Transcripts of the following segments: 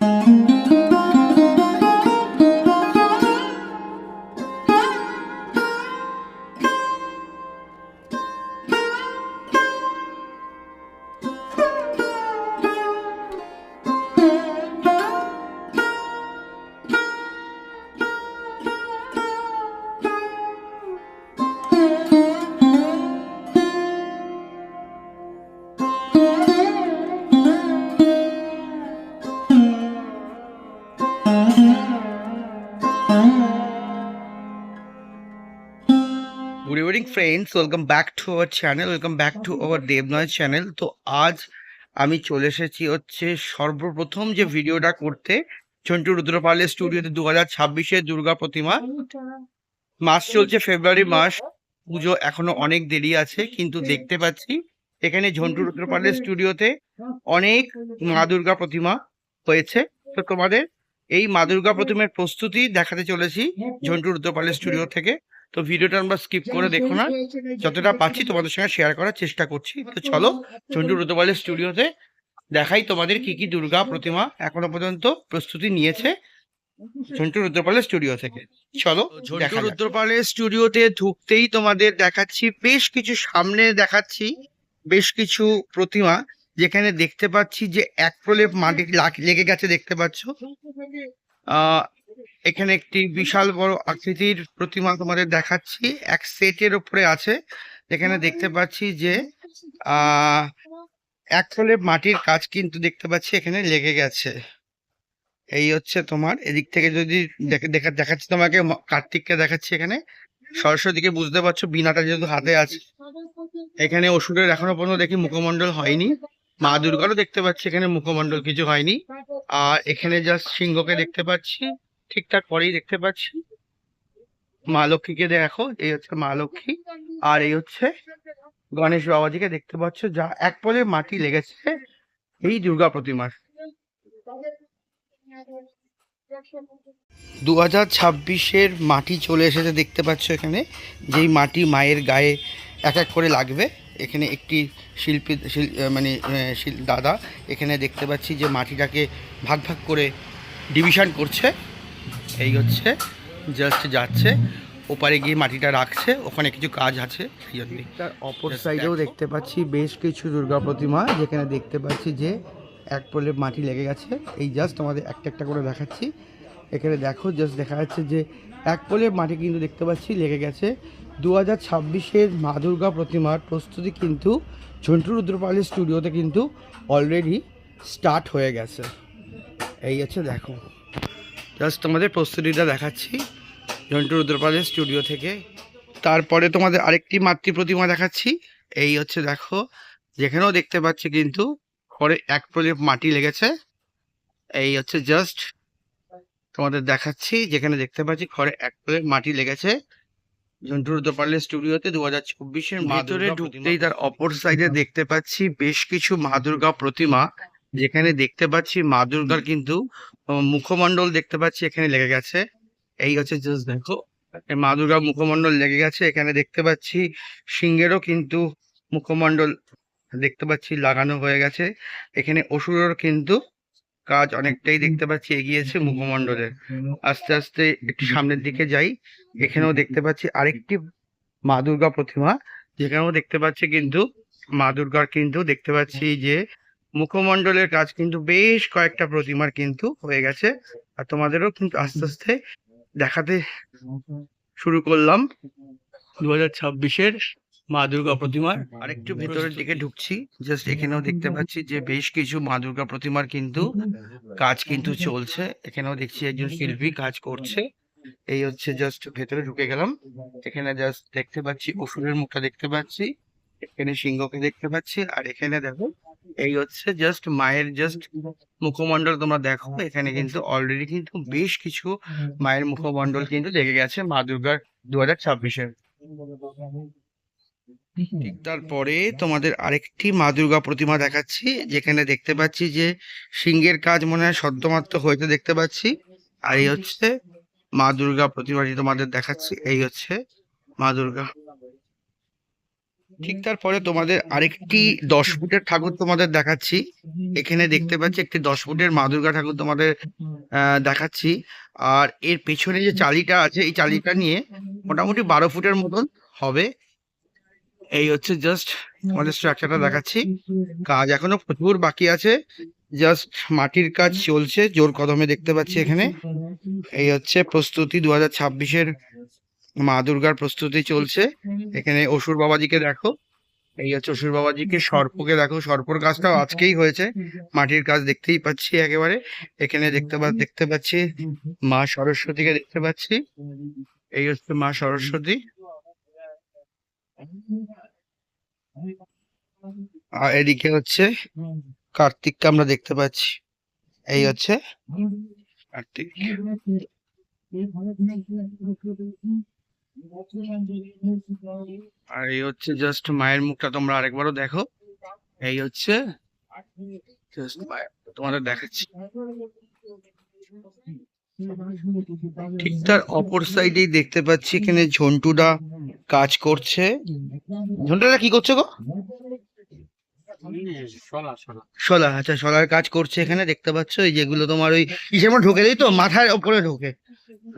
Good evening friends, welcome back to our channel, welcome back to our Debnoy channel. তো আজ আমি চলে এসেছি হচ্ছে সর্বপ্রথম যে ভিডিওটা করতে ঝন্টু রুদ্রপালের স্টুডিওতে 2026-এর দুর্গা প্রতিমা। মাস চলছে ফেব্রুয়ারি মাস, পুজো এখনো অনেক দেরি আছে, কিন্তু দেখতে পাচ্ছি এখানে ঝন্টু রুদ্রপালের স্টুডিওতে অনেক মা দুর্গা প্রতিমা হয়েছে। তো তোমাদের এই মা দুর্গা প্রতিমার প্রস্তুতি দেখাতে চলেছি ঝন্টু রুদ্রপালের স্টুডিও থেকে। তো ভিডিওটা আমরা স্কিপ করে দেখো না, যতটা পাচ্ছি তোমাদের সঙ্গে শেয়ার করার চেষ্টা করছি। তো চলো ঝন্টু রুদ্রপালের স্টুডিওতে দেখাই তোমাদের কি কি দুর্গা প্রতিমা এখনো পর্যন্ত প্রস্তুতি নিয়েছে ঝন্টু রুদ্রপালের স্টুডিও থেকে। চলো ঝন্টু রুদ্রপালের স্টুডিওতে ঢুকতেই তোমাদের দেখাচ্ছি বেশ কিছু, সামনে দেখাচ্ছি বেশ কিছু প্রতিমা, যেখানে দেখতে পাচ্ছি যে এক প্রলেপ মাটি লেগে গেছে, দেখতে পাচ্ছ। এখানে একটি বিশাল বড় আকৃতির প্রতিমা তোমাদের দেখাচ্ছি, এক সেটের উপরে আছে, যেখানে দেখতে পাচ্ছি যে এক প্রলেপ মাটির কাজ কিন্তু দেখতে পাচ্ছি এখানে লেগে গেছে। এই হচ্ছে তোমার এদিক থেকে যদি দেখাচ্ছি তোমাকে, কার্তিককে দেখাচ্ছি, এখানে সরস্বতীকে বুঝতে পারছো, বিনাটা যেহেতু হাতে আছে। এখানে অসুরের এখনো পর্যন্ত দেখি মুখমণ্ডল হয়নি, মা দুর্গারও দেখতে পাচ্ছি এখানে মুখমণ্ডল কিছু হয়নি। আর এখানে জাস্ট সিংহকে দেখতে পাচ্ছি, ঠিকঠাক পরেই দেখতে পাচ্ছি। মা লক্ষ্মীকে দেখো, এই হচ্ছে মা লক্ষ্মী, আর এই হচ্ছে গণেশ বাবাজিকে দেখতে পাচ্ছ, যা এক পলে মাটি লেগেছে এই দুর্গা প্রতিমার। 2026-এর মাটি চলে এসেছে, দেখতে পাচ্ছ এখানে, যেই মাটি মায়ের গায়ে এক এক করে লাগবে। এখানে একটি শিল্পী দাদা এখানে দেখতে পাচ্ছি যে মাটিটাকে ভাগ ভাগ করে ডিভিশন করছে। এই হচ্ছে জাস্ট যাচ্ছে ওপারে গিয়ে মাটিটা রাখছে, ওখানে কিছু কাজ আছে সেই জন্য। তার অপর সাইডেও দেখতে পাচ্ছি বেশ কিছু দুর্গা প্রতিমা, যেখানে দেখতে পাচ্ছি যে এক প্রলেপ মাটি লেগে গেছে। এই জাস্ট আমাদের একটা একটা করে দেখাচ্ছি। এখানে দেখো জাস্ট দেখা যাচ্ছে যে এক প্রলেপ মাটি কিন্তু দেখতে পাচ্ছি লেগে গেছে। 2026-এর মা দুর্গা প্রতিমার প্রস্তুতি কিন্তু ঝন্টু রুদ্রপালের স্টুডিওতে কিন্তু অলরেডি স্টার্ট হয়ে গেছে। এই হচ্ছে দেখো, জাস্ট তোমাদের প্রস্তুতিটা দেখাচ্ছি ঝন্টু রুদ্রপালের স্টুডিও থেকে। তারপরে তোমাদের আরেকটি মাতৃ প্রতিমা দেখাচ্ছি। এই হচ্ছে দেখো, যেখানেও দেখতে পাচ্ছি কিন্তু ঘরে এক প্রলেপ মাটি লেগেছে। এই হচ্ছে জাস্ট তোমাদের দেখাচ্ছি, যেখানে দেখতে পাচ্ছি ঘরে এক প্রলেপ মাটি লেগেছে ঝন্টু রুদ্রপালের স্টুডিওতে 2024-এর ভিতরে ঢুকতেই তার অপর সাইডে দেখতে পাচ্ছি বেশ কিছু মা দুর্গা প্রতিমা, যেখানে দেখতে পাচ্ছি মা দুর্গার কিন্তু মুখমণ্ডল দেখতে পাচ্ছি এখানে লেগে গেছে। এই হচ্ছে জাস্ট দেখো, মা দুর্গার মুখমণ্ডল লেগে গেছে। এখানে দেখতে পাচ্ছি সিংহেরও কিন্তু মুখমণ্ডল দেখতে পাচ্ছি লাগানো হয়ে গেছে। এখানে অসুরের কিন্তু কাজ অনেকটাই দেখতে পাচ্ছি এগিয়েছে মুখমণ্ডলের। আস্তে আস্তে একটু সামনের দিকে যাই, এখানেও দেখতে পাচ্ছি আরেকটি মা দুর্গা প্রতিমা, যেখানেও দেখতে পাচ্ছি কিন্তু মা দুর্গার কিন্তু দেখতে পাচ্ছি যে মুখমণ্ডলের কাজ কিন্তু বেশ কয়েকটা প্রতিমার কিন্তু হয়ে গেছে। আর তোমাদেরও কিন্তু আস্তে আস্তে দেখাতে শুরু করলাম 2026-এর মা দুর্গা প্রতিমার। আরেকটু ভেতরের দিকে ঢুকছি, জাস্ট এখানেও দেখতে পাচ্ছি যে বেশ কিছু মা দুর্গা প্রতিমার কিন্তু কাজ কিন্তু চলছে। এখানেও দেখছি একজন শিল্পী কাজ করছে। এই হচ্ছে জাস্ট ভেতরে ঢুকে গেলাম, এখানে জাস্ট দেখতে পাচ্ছি অসুরের মুখটা দেখতে পাচ্ছি, এখানে সিংহকে দেখতে পাচ্ছি, আর এখানে দেখো এই হচ্ছে জাস্ট মায়ের জাস্ট মুখমণ্ডল। তোমরা দেখো এখানে কিন্তু অলরেডি কিন্তু বেশ কিছু মায়ের মুখমণ্ডল কিন্তু লেগে গেছে মা দুর্গার 2026-এর। ঠিক তারপরে তোমাদের আরেকটি মা দুর্গা প্রতিমা দেখাচ্ছি, যেখানে দেখতে পাচ্ছি যে সিংহের কাজ মনে হয় সদ্যমাত্র হয়তো দেখতে পাচ্ছি। আর এই হচ্ছে মা দুর্গা প্রতিমাটি তোমাদের দেখাচ্ছি। এই হচ্ছে মা দুর্গা। ঠিক তারপরে তোমাদের আরেকটি 10 ফুটের ঠাকুর তোমাদের দেখাচ্ছি। এখানে দেখতে পাচ্ছি একটি 10 ফুটের মা দুর্গা ঠাকুর তোমাদের দেখাচ্ছি। আর এর পেছনে যে চালিটা আছে এই চালিটা নিয়ে মোটামুটি 12 ফুটের মতন হবে। এই হচ্ছে জাস্ট আমাদের স্ট্রাকচারটা দেখাচ্ছি। কাজ এখনো প্রচুর বাকি আছে, জাস্ট মাটির কাজ চলছে জোর কদমে দেখতে পাচ্ছি এখানে। এই হচ্ছে প্রস্তুতি 2026-এর মা দুর্গার প্রস্তুতি চলছে। এখানে অসুর বাবাজিকে দেখো, এই হচ্ছে অসুর বাবাজিকে, সর্পকে দেখো, সর্পর কাজটাও আজকেই হয়েছে, মাটির কাজ দেখতেই পাচ্ছি একেবারে। এখানে দেখতে পাচ্ছি মা সরস্বতীকে দেখতে পাচ্ছি, এই হচ্ছে মা সরস্বতী। আর এদিকে হচ্ছে কার্তিককে আমরা দেখতে পাচ্ছি, এই হচ্ছে কার্তিক। আর এই হচ্ছে জাস্ট মায়ের মুখটা তোমরা আরেকবারও দেখো, এই হচ্ছে জাস্ট তোমাদের দেখাচ্ছি। ঠিক তার অপর সাইডেই দেখতে পাচ্ছি এখানে ঝন্টুদা কাজ করছে। ঝন্টুদা কি করছে গো? শলা, আচ্ছা শলার কাজ করছে এখানে দেখতে পাচ্ছ। এই যেগুলো তোমার ওই ইসের মধ্যে ঢোকে, দেই তো মাথার ওপরে ঢোকে,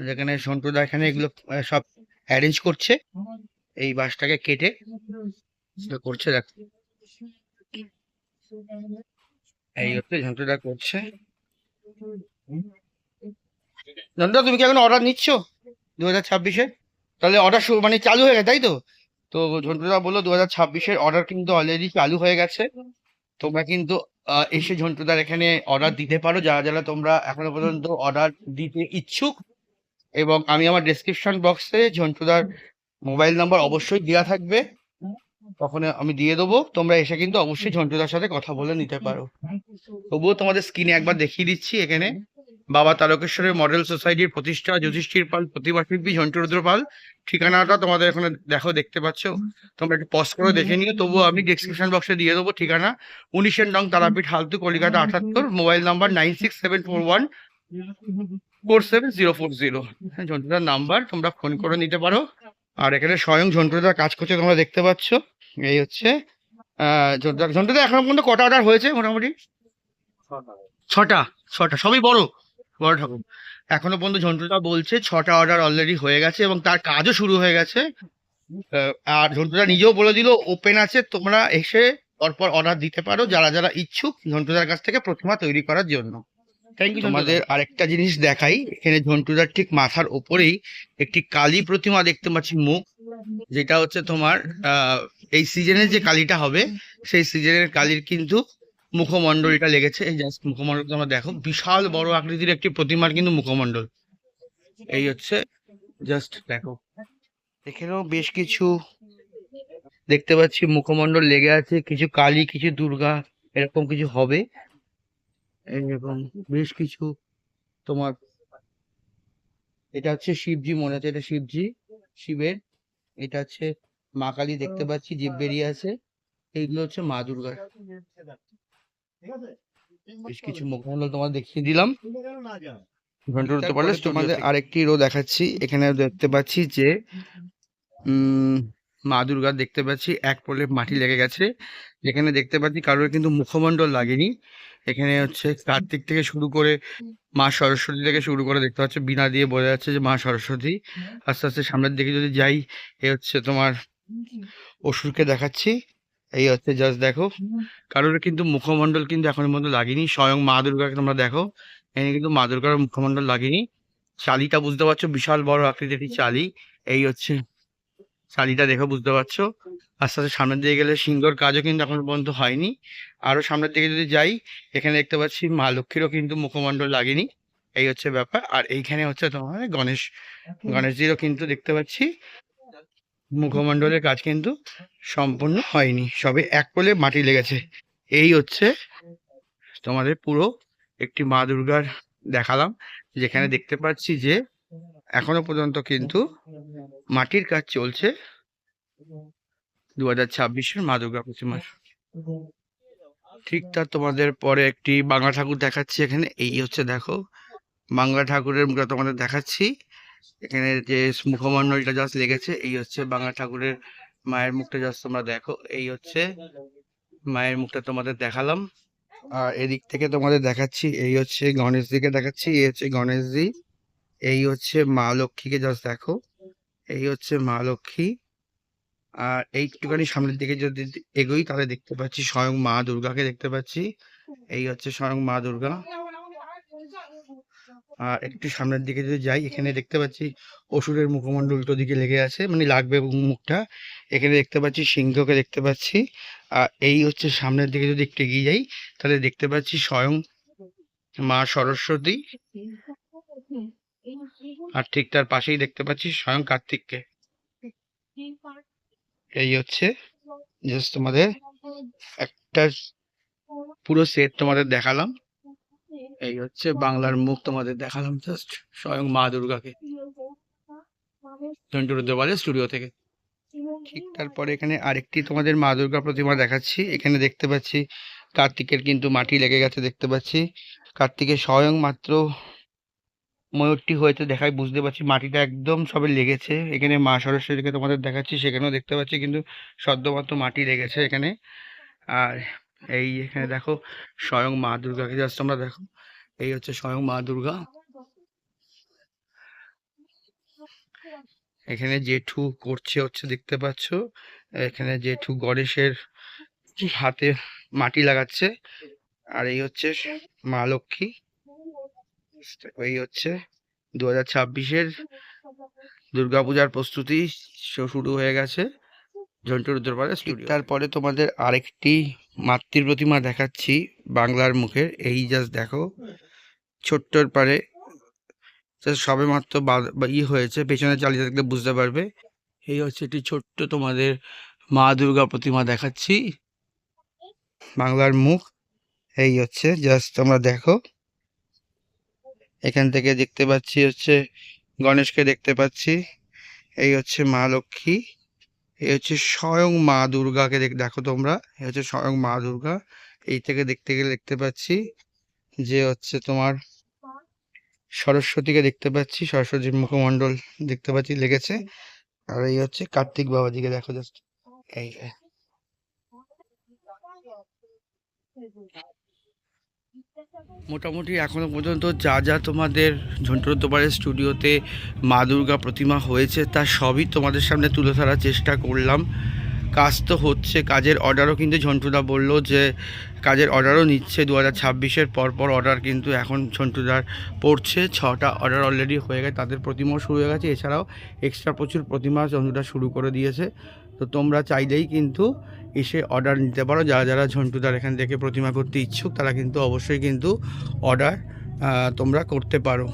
যেখানে সন্টুদা এখানে এগুলো সব অ্যারেঞ্জ করছে, এই বাঁশটাকে কেটে করছে। দেখো এই হচ্ছে ঝন্টুদা করছে। ঝন্টুদা তুমি কি এখন অর্ডার নিচ্ছ 2026-এ? তাহলে অর্ডার মানে চালু হয়ে গেছে তাই তো? তো ঝন্টুদা বললো 2026-এর অর্ডার কিন্তু অলরেডি চালু হয়ে গেছে। তোমরা কিন্তু এসে ঝন্টুদার এখানে অর্ডার দিতে পারো, যারা যারা তোমরা এখনো পর্যন্ত অর্ডার দিতে ইচ্ছুক। এবং আমি আমার ডেসক্রিপশন বক্সে ঝন্টুদার মোবাইল নাম্বার অবশ্যই দেওয়া থাকবে, তখন আমি দিয়ে দেবো। তোমরা এসে কিন্তু অবশ্যই ঝন্টুদার সাথে কথা বলে নিতে পারো। তবুও তোমাদের স্ক্রিনে একবার দেখিয়ে দিচ্ছি, এখানে বাবা তারকেশ্বরের মডেল সোসাইটির প্রতিষ্ঠা যুধিষ্ঠির পাল, প্রতিভা শিল্পী ঝন্টু রুদ্র পাল। ঠিকানাটা তোমাদের এখানে দেখতে পাচ্ছ, তোমরা একটু পজ করে দেখে নিও। তবুও আমি ডেসক্রিপশন বক্সে দিয়ে দেবো ঠিকানা। 19 নং তারাপীঠ, হালতু, কলকাতা 78। Mobile number 9674147040। ঝন্টুদার নাম্বার, তোমরা ফোন করে নিতে পারো। আর এখানে স্বয়ং ঝন্টুদা কাজ করছে, তোমরা দেখতে পাচ্ছ। এই হচ্ছে ঝন্টুদা এখনো পর্যন্ত কটা অর্ডার হয়েছে? মোটামুটি ছটা। সবই বড় বড় ঠাকুর। এখনো পর্যন্ত ঝন্টুদা বলছে 6টা অর্ডার অলরেডি হয়ে গেছে এবং তার কাজও শুরু হয়ে গেছে। আর ঝন্টুদা নিজেও বলে দিল ওপেন আছে, তোমরা এসে পরপর অর্ডার দিতে পারো যারা যারা ইচ্ছুক ঝন্টুদার কাছ থেকে প্রতিমা তৈরি করার জন্য। Thank you. তোমাদের আরেকটা জিনিস দেখাই, এখানে ঝন্টুদার ঠিক মাথার ওপরেই একটি কালী প্রতিমা দেখতে পাচ্ছি, মুখ, যেটা হচ্ছে তোমার এই সিজনের যে কালীটা হবে সেই সিজনের কালীর কিন্তু মুখমণ্ডলটা লেগেছে। এই জাস্ট মুখমণ্ডল তোমরা দেখো, বিশাল বড় আকৃতির একটি প্রতিমার কিন্তু মুখমণ্ডল। এই হচ্ছে জাস্ট দেখো, এখানেও বেশ কিছু দেখতে পাচ্ছি মুখমণ্ডল লেগে আছে, কিছু কালী কিছু দুর্গা এরকম কিছু হবে। এবং বেশ কিছু তোমার, এটা হচ্ছে শিবজি মনে হচ্ছে, এটা শিবজি, শিবের। এটা হচ্ছে মা কালী দেখতে পাচ্ছি, জীব বেরিয়ে আছে। এইগুলো হচ্ছে মা দুর্গার বেশ কিছু মুখমণ্ডল তোমার দেখিয়ে দিলাম। তোমাদের আরেকটি রো দেখাচ্ছি, এখানে দেখতে পাচ্ছি যে মা দুর্গা দেখতে পাচ্ছি এক প্রলেপ মাটি লেগে গেছে, যেখানে দেখতে পাচ্ছি কারোর কিন্তু মুখমণ্ডল লাগেনি। এখানে হচ্ছে কার্তিক থেকে শুরু করে মা সরস্বতী থেকে শুরু করে দেখতে পাচ্ছ বিনা দিয়ে বোঝা যাচ্ছে যে মা সরস্বতী। আস্তে আস্তে সামনের দিকে যদি যাই, এ হচ্ছে তোমার অসুরকে দেখাচ্ছি। এই হচ্ছে জাস্ট দেখো, কারোর কিন্তু মুখমণ্ডল কিন্তু এখনো পর্যন্ত লাগেনি। স্বয়ং মা দুর্গাকে তোমরা দেখো, এখানে কিন্তু মা দুর্গার মুখমণ্ডল লাগেনি। চালিটা বুঝতে পারছো, বিশাল বড় আকৃতির একটি চালি। এই হচ্ছে চালিটা দেখো, বুঝতে পারছো। আস্তে আস্তে সামনের দিকে গেলে সিংহর কাজও কিন্তু এখনো পর্যন্ত হয়নি। আরো সামনের দিকে যদি যাই, এখানে দেখতে পাচ্ছি মা লক্ষ্মীরও কিন্তু মুখমণ্ডল লাগেনি। এই হচ্ছে ব্যাপার। আর এইখানে হচ্ছে তোমার গণেশজিরও কিন্তু দেখতে পাচ্ছি মুখমণ্ডলের কাজ কিন্তু সম্পূর্ণ হয়নি, সবে এক কোলে মাটি লেগেছে। এই হচ্ছে তোমাদের পুরো একটি মা দুর্গার দেখালাম, যেখানে দেখতে পাচ্ছি যে এখনো পর্যন্ত কিন্তু মাটির কাজ চলছে 2026-এর মা দুর্গা প্রতিমার। ঠিক তার তোমাদের পরে একটি বাংলা ঠাকুর দেখাচ্ছি এখানে। এই হচ্ছে দেখো বাংলা ঠাকুরের মুখটা তোমাদের দেখাচ্ছি, এখানে যে মুখমণ্ডলটা জাস্ট লেগেছে। এই হচ্ছে বাংলা ঠাকুরের মায়ের মুখটা জাস্ট তোমরা দেখো, এই হচ্ছে মায়ের মুখটা তোমাদের দেখালাম। আর এদিক থেকে তোমাদের দেখাচ্ছি, এই হচ্ছে গণেশজিকে দেখাচ্ছি, এই হচ্ছে গণেশজি, এই হচ্ছে মা লক্ষ্মীকে জাস্ট দেখো, এই হচ্ছে মা লক্ষ্মী। আর এইটুখানি সামনের দিকে যদি এগোই তাহলে দেখতে পাচ্ছি স্বয়ং মা দুর্গাকে দেখতে পাচ্ছি, এই হচ্ছে স্বয়ং মা দুর্গা। আর একটু সামনের দিকে যদি যাই, এখানে দেখতে পাচ্ছি অসুরের মুখমণ্ডল উল্টো দিকে লেগে আছে, মানে লাগবে মুখটা। এখানে দেখতে পাচ্ছি সিংহকে দেখতে পাচ্ছি। আর এই হচ্ছে সামনের দিকে যদি একটু এগিয়ে যাই তাহলে দেখতে পাচ্ছি স্বয়ং মা সরস্বতী। আর ঠিক তার পাশেই দেখতে পাচ্ছি স্বয়ং কার্তিককে। এই হচ্ছে জাস্ট তোমাদের একটা পুরো সেট তোমাদের দেখালাম। এই হচ্ছে বাংলার মুখ তোমাদের দেখালাম জাস্ট স্বয়ং মা দুর্গাকে, ঝন্টুরুদ্রপালের স্টুডিও থেকে। ঠিক তারপরে এখানে আরেকটি তোমাদের মা দুর্গা প্রতিমা দেখাচ্ছি। এখানে দেখতে পাচ্ছি কার্তিকের কিন্তু মাটি লেগে গেছে, দেখতে পাচ্ছি কার্তিকের স্বয়ং মাত্র ময়ূরটি হয়েছে দেখায় বুঝতে পারছি মাটিটা একদম সবে লেগেছে। এখানে মা সরস্বতীকে তোমাদের দেখাচ্ছি, সেখানেও দেখতে পাচ্ছি কিন্তু সদ্যমাত্র মাটি লেগেছে এখানে। আর এই এখানে দেখো স্বয়ং মা দুর্গাকে জাস্ট তোমরা দেখো, এই হচ্ছে স্বয়ং মা দুর্গা। এখানে জেঠু করছে হচ্ছে দেখতে পাচ্ছ, এখানে জেঠু গণেশের হাতে মাটি লাগাচ্ছে। আর এই হচ্ছে মা লক্ষ্মী। এই হচ্ছে 2026-এর দুর্গাপূজার প্রস্তুতি শুরু হয়ে গেছে ঝন্টুরুদ্রপালের স্টুডিও। তারপরে তোমাদের আরেকটি মাতৃ প্রতিমা দেখাচ্ছি বাংলার মুখের, এই জাস্ট দেখো ছোট্টর পারে সবে মাত্র হয়েছে, পেছনে চালিয়ে থাকলে বুঝতে পারবে। এই হচ্ছে একটি ছোট্ট তোমাদের মা দুর্গা প্রতিমা দেখাচ্ছি বাংলার মুখ। এই হচ্ছে জাস্ট তোমরা দেখো, এখান থেকে দেখতে পাচ্ছি হচ্ছে গণেশকে দেখতে পাচ্ছি, এই হচ্ছে মা লক্ষ্মী, এই হচ্ছে স্বয়ং মা দুর্গাকে দেখো তোমরা, এই হচ্ছে স্বয়ং মা দুর্গা। এই থেকে দেখতে গেলে দেখতে পাচ্ছি যে হচ্ছে তোমার সরস্বতীকে দেখতে পাচ্ছি, সরস্বতীর মুখমণ্ডল দেখতে পাচ্ছি লেগেছে। আর এই হচ্ছে কার্তিক বাবাজিকে দেখো জাস্ট, এই মোটামুটি এখনো পর্যন্ত যা যা তোমাদের ঝন্টুরুদ্রপালের স্টুডিওতে মা দুর্গা প্রতিমা হয়েছে তা সবই তোমাদের সামনে তুলে ধরার চেষ্টা করলাম। কাজ তো হচ্ছে, কাজের অর্ডারও কিন্তু ঝন্টুদা বললো যে কাজের অর্ডারও নিচ্ছে 2026-এর পরপর অর্ডার কিন্তু এখন ঝন্টুদার পড়ছে। 6টা অর্ডার অলরেডি হয়ে গেছে, তাদের প্রতিমাও শুরু হয়ে গেছে, এছাড়াও এক্সট্রা প্রচুর প্রতিমা ঝন্টুদা শুরু করে দিয়েছে। তো তোমরা চাইলেই কিন্তু এসে অর্ডার নিতে পারো, যারা যারা ঝন্টুদার এখান থেকে প্রতিমা করতে ইচ্ছুক তারা কিন্তু অবশ্যই কিন্তু অর্ডার তোমরা করতে পারো।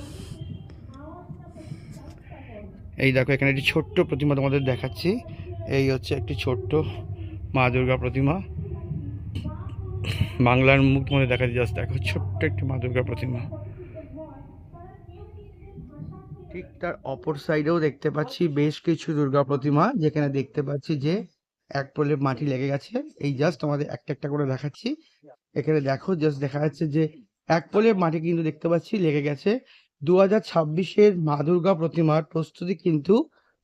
এই দেখো এখানে একটি ছোট্ট প্রতিমা তোমাদের দেখাচ্ছি, এই হচ্ছে একটি ছোট্ট মা দুর্গা প্রতিমা বাংলার মুখ তোমাদের দেখাচ্ছি, জাস্ট দেখো ছোট্ট একটি মা দুর্গা প্রতিমা। ঠিক তার অপর সাইডেও দেখতে পাচ্ছি বেশ কিছু দুর্গা প্রতিমা, যেখানে দেখতে পাচ্ছি যে এক প্রলেপ মাটি লেগে গেছে। এই জাস্ট তোমাদের একটা একটা করে দেখাচ্ছি, এখানে দেখো জাস্ট দেখা যাচ্ছে যে এক প্রলেপ মাটি কিন্তু দেখতে পাচ্ছি লেগে গেছে। 2026-এর মা দুর্গা প্রতিমার প্রস্তুতি কিন্তু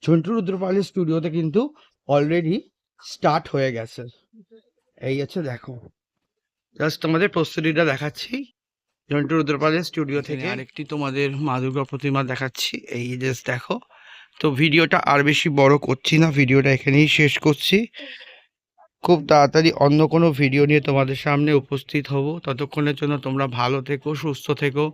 ঝন্টুরুদ্রপালের স্টুডিওতে কিন্তু অলরেডি স্টার্ট হয়ে গেছে। এই হচ্ছে দেখো জাস্ট তোমাদের প্রস্তুতিটা দেখাচ্ছি ঝন্টুরুদ্রপালের স্টুডিও থেকে। আরেকটি তোমাদের মা দুর্গা প্রতিমা দেখাচ্ছি, এই জাস্ট দেখো। তো ভিডিওটা আর বেশি বড় করছি না, ভিডিওটা এখানেই শেষ করছি। খুব তাড়াতাড়ি অন্য কোনো ভিডিও নিয়ে তোমাদের সামনে উপস্থিত হব, ততক্ষণের জন্য তোমরা ভালো থেকো, সুস্থ থেকো।